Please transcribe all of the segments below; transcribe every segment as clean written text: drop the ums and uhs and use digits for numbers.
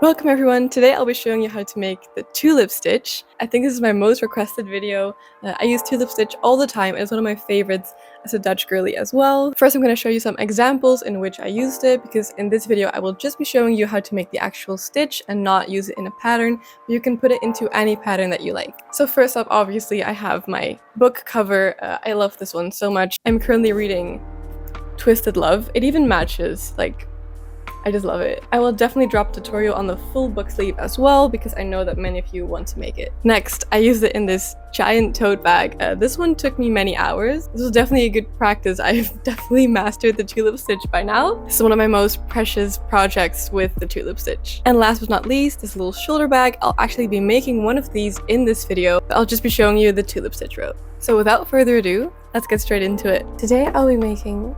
Welcome everyone! Today I'll be showing you how to make the tulip stitch. I think this is my most requested video. I use tulip stitch all the time. It's one of my favorites as a Dutch girly as well. First I'm going to show you some examples in which I used it, because in this video I will just be showing you how to make the actual stitch and not use it in a pattern, but you can put it into any pattern that you like. So first up, obviously I have my book cover. I love this one so much. I'm currently reading Twisted Love. It even matches, like, I just love it. I will definitely drop a tutorial on the full book sleeve as well, because I know that many of you want to make it. Next, I used it in this giant tote bag. This one took me many hours. This was definitely a good practice. I've definitely mastered the tulip stitch by now. This is one of my most precious projects with the tulip stitch. And last but not least, this little shoulder bag. I'll actually be making one of these in this video, but I'll just be showing you the tulip stitch row. So without further ado, let's get straight into it. Today I'll be making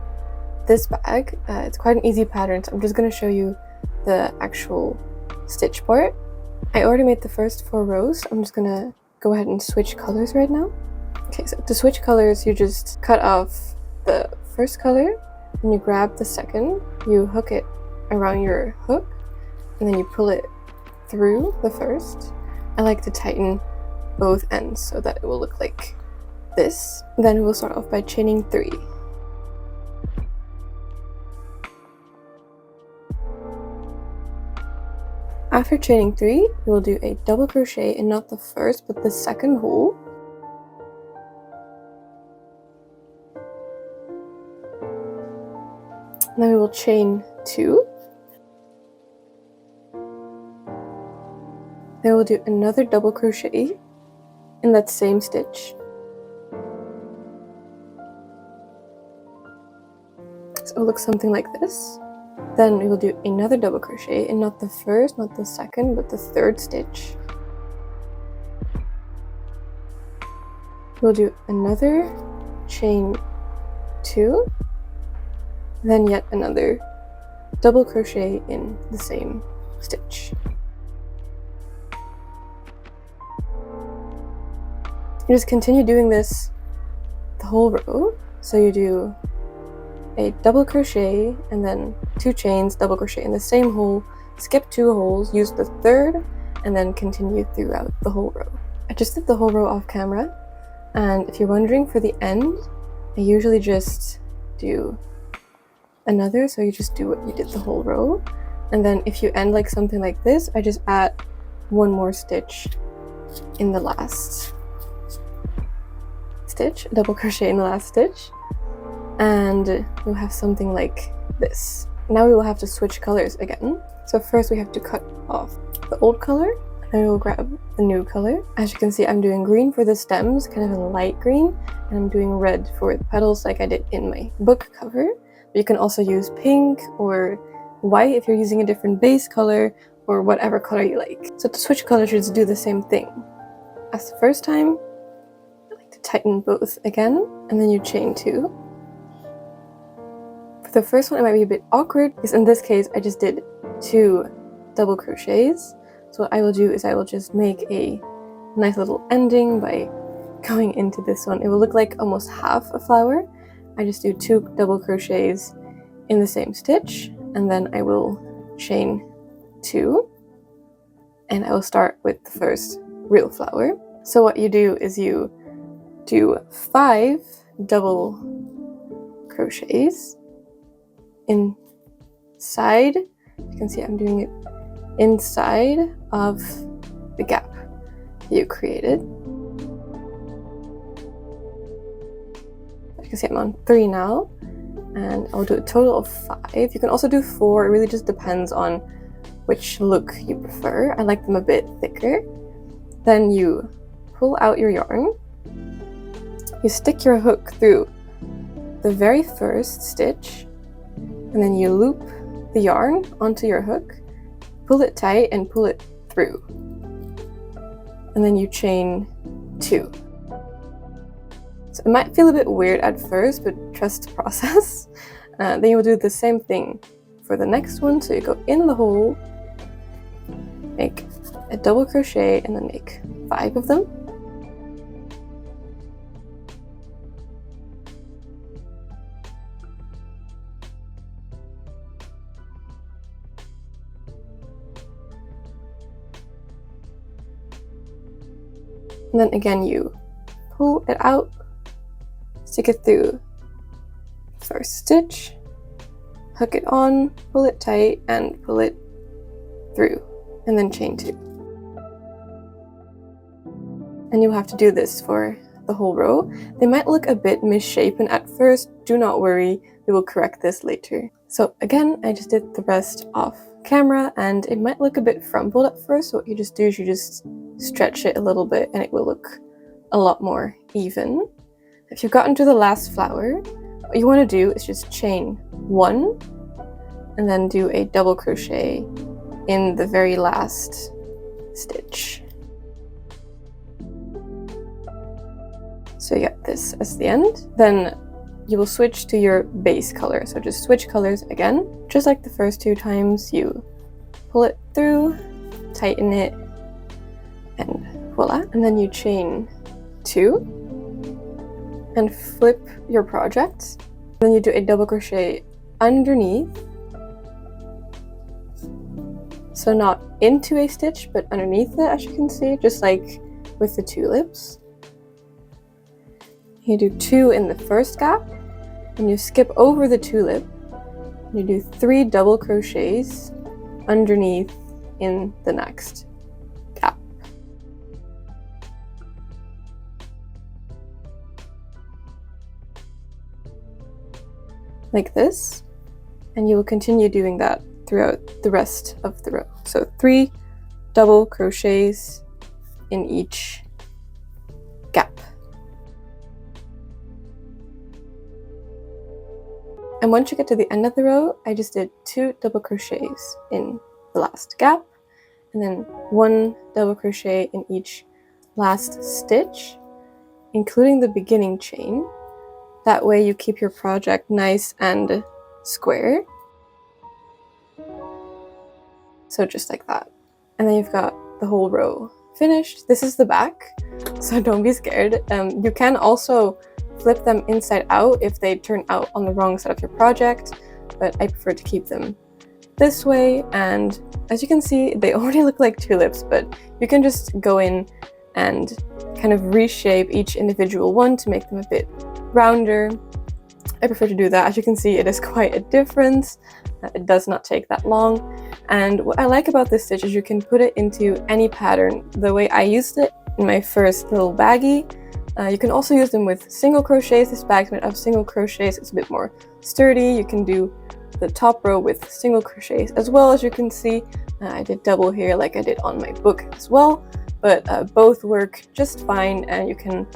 this bag. It's quite an easy pattern, so I'm just going to show you the actual stitch part. I already made the first 4 rows. I'm just going to go ahead and switch colors right now. Okay, so to switch colors, you just cut off the first color, and you grab the second, you hook it around your hook, and then you pull it through the first. I like to tighten both ends so that it will look like this. Then we'll start off by chaining 3. After chaining 3, you will do a double crochet in not the first but the second hole. And then we will chain 2. Then we'll do another double crochet in that same stitch. So it will look something like this. Then we will do another double crochet in not the first, not the second, but the third stitch. We'll do another chain 2, then yet another double crochet in the same stitch. You just continue doing this the whole row. So you do a double crochet and then 2 chains, double crochet in the same hole, skip 2 holes, use the third, and then continue throughout the whole row. I just did the whole row off camera, and if you're wondering, for the end I usually just do another, so you just do what you did the whole row, and then if you end like something like this, I just add 1 more stitch in the last stitch, double crochet in the last stitch, and you'll have something like this. Now we will have to switch colors again. So first we have to cut off the old color, and we will grab the new color. As you can see, I'm doing green for the stems, kind of a light green, and I'm doing red for the petals like I did in my book cover. But you can also use pink or white if you're using a different base color, or whatever color you like. So to switch colors, you just do the same thing as the first time. I like to tighten both again, and then you chain 2. The first one, it might be a bit awkward because in this case I just did 2 double crochets. So what I will do is I will just make a nice little ending by going into this one. It will look like almost half a flower. I just do 2 double crochets in the same stitch, and then I will chain 2, and I will start with the first real flower. So what you do is you do 5 double crochets inside. You can see I'm doing it inside of the gap you created. As you can see, I'm on 3 now, and I'll do a total of 5. You can also do 4. It really just depends on which look you prefer. I like them a bit thicker. Then you pull out your yarn, you stick your hook through the very first stitch, and then you loop the yarn onto your hook, pull it tight, and pull it through. And then you chain 2. So it might feel a bit weird at first, but trust the process. Then you will do the same thing for the next one. So you go in the hole, make a double crochet, and then make 5 of them. And then again, you pull it out, stick it through first stitch, hook it on, pull it tight, and pull it through, and then chain 2. And you'll have to do this for the whole row. They might look a bit misshapen at first. Do not worry, we will correct this later. So again, I just did the rest off camera, and it might look a bit frumpled at first. So what you just do is you just stretch it a little bit and it will look a lot more even. If you've gotten to the last flower, what you want to do is just chain 1 and then do a double crochet in the very last stitch. So you get this as the end. Then you will switch to your base color. So just switch colors again. Just like the first 2 times, you pull it through, tighten it, and voila. And then you chain 2 and flip your project. Then you do a double crochet underneath. So not into a stitch, but underneath it, as you can see, just like with the tulips. You do 2 in the first gap, and you skip over the tulip. You do 3 double crochets underneath in the next gap. Like this, and you will continue doing that throughout the rest of the row. So 3 double crochets in each gap. And once you get to the end of the row, I just did 2 double crochets in the last gap, and then 1 double crochet in each last stitch, including the beginning chain. That way you keep your project nice and square. So just like that. And then you've got the whole row finished. This is the back, so don't be scared. You can also flip them inside out if they turn out on the wrong side of your project, but I prefer to keep them this way. And as you can see, they already look like tulips, but you can just go in and kind of reshape each individual one to make them a bit rounder. I prefer to do that. As you can see, it is quite a difference. It does not take that long. And what I like about this stitch is you can put it into any pattern. The way I used it in my first little baggie. You can also use them with single crochets. This bag's made of single crochets. It's a bit more sturdy. You can do the top row with single crochets as well. As you can see, I did double here like I did on my book as well, but both work just fine, and you can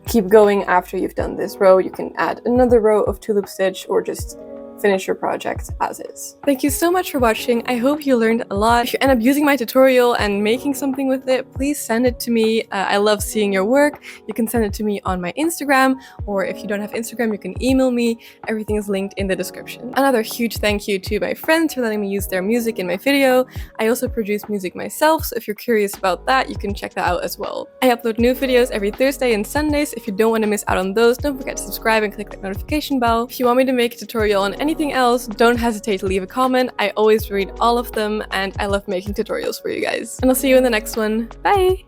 keep going after you've done this row. You can add another row of tulip stitch or just finish your project as is. Thank you so much for watching. I hope you learned a lot. If you end up using my tutorial and making something with it, please send it to me. I love seeing your work. You can send it to me on my Instagram, or if you don't have Instagram, you can email me. Everything is linked in the description. Another huge thank you to my friends for letting me use their music in my video. I also produce music myself, so if you're curious about that, you can check that out as well. I upload new videos every Thursday and Sundays. If you don't want to miss out on those, don't forget to subscribe and click that notification bell. If you want me to make a tutorial on anything else, don't hesitate to leave a comment. I always read all of them, and I love making tutorials for you guys. And I'll see you in the next one. Bye!